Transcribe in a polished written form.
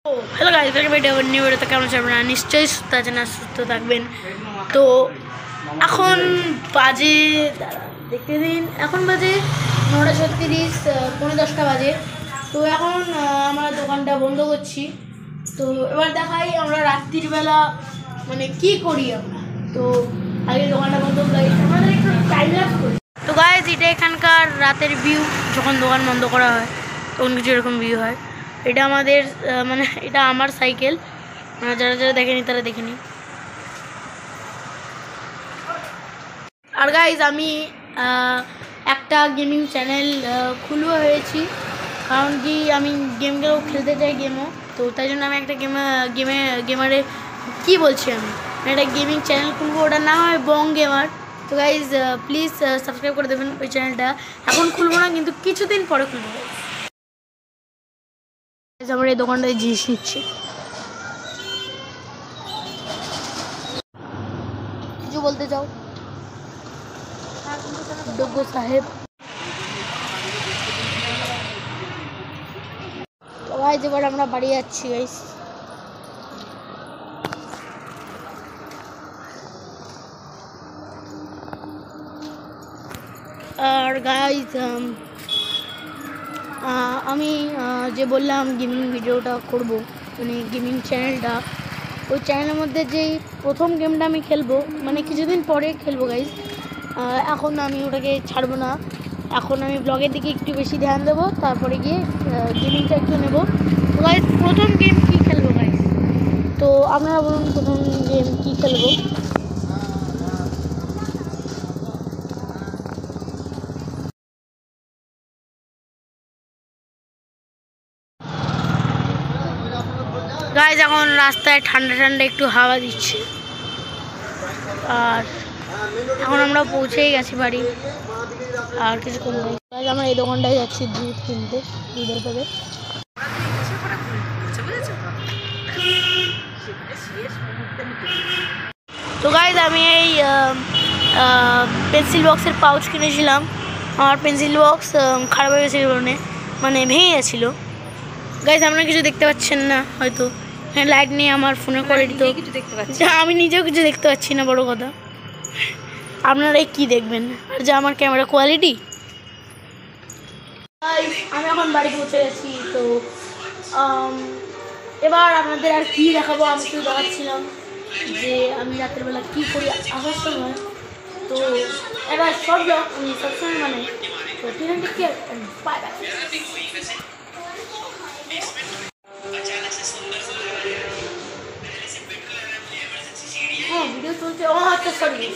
Hello guys, welcome to our new video. কেমন আছেন আপনারা? নিশ্চয়ই সুস্থ আছেন আর সুস্থ থাকবেন। তো এখন বাজে দেখতে দিন, এখন বাজে 9:36, 9:45 বাজে। তো এখন আমরা দোকানটা বন্ধ করছি। তো এবার দেখাই আমরা রাত্রির বেলা মানে কি করি আমরা। তো আগে দোকানটা বন্ধ করি, আমাদের একটু টাইম ল্যাপস করি। তো গাইস, এটা এখানকার রাতের ভিউ। যখন দোকান বন্ধ করা হয় তখন কিছু এরকম ভিউ হয়। এটা আমাদের মানে এটা আমার সাইকেল, যারা যারা দেখেনি তারা দেখেনি। আর গাইজ, আমি একটা গেমিং চ্যানেল খুলবো হয়েছি, কারণ কি আমি গেমগুলো খেলতে চাই গেমও। তো তাই জন্য আমি একটা গেমারে কী বলছি আমি একটা গেমিং চ্যানেল খুলবো, ওটার নাম হয় বং গেমার। তো গাইজ প্লিজ সাবস্ক্রাইব করে দেবেন ওই চ্যানেলটা। এখন খুলবো না, কিন্তু কিছুদিন পরে খুলবো। আমরা এই দোকানটায় জিনিস নিচ্ছি। কিছু বলতে চাও ডোগো সাহেব? তো গাইস, এবার আমরা বাড়ি যাচ্ছি গাইস। আর গাইস, আমি যে বললাম গেমিং ভিডিওটা করব, মানে গেমিং চ্যানেলটা, ওই চ্যানেলের মধ্যে যেই প্রথম গেমটা আমি খেলবো, মানে কিছুদিন পরে খেলবো গাইস। এখন আমি ওটাকে ছাড়বো না, এখন আমি ব্লগের দিকে একটু বেশি ধ্যান দেবো, তারপরে গিয়ে গেমিংটা একটু নেবো। তো গাইস, প্রথম গেম কী খেলবো গাইস? তো আপনারা বলুন প্রথম গেম কী খেলবো? গাইস, এখন রাস্তায় ঠান্ডা ঠান্ডা একটু হাওয়া দিচ্ছে, আর এখন আমরা পৌঁছেই গেছি বাড়ি। আর কিছুক্ষণ নেই গাইস, আমরা এই দোকানটায় যাচ্ছি দুধ কিনতে, দুধের প্যাকেট। তো গাইস, আমি এই পেন্সিল বক্সের পাউচ কিনেছিলাম। আমার পেন্সিল বক্স খারাপ হয়ে গেছিলো, মানে ভেঙে গেছিলো। গাইস, আপনারা কিছু দেখতে পাচ্ছেন না হয়তো, হ্যাঁ লাইট নিয়ে আমার ফোনের কোয়ালিটি, তো আমি নিজেও কিছু দেখতে পাচ্ছি না, বড় কথা। আপনারাই কি দেখবেন, আর যে আমার ক্যামেরা কোয়ালিটি। আমি এখন বাড়ি পৌঁছে গেছি। তো এবার আপনাদের আর কি দেখাবো, আমি শুধু দেখাচ্ছিলাম যে আমি রাতের বেলা কী করি আসার সময়। তো এবার সব ব্লগ আমি সবসময় মানে, তো ঠিক আছে, বাই বাই। हाँ वीडियो चलते, अच्छा सॉरी।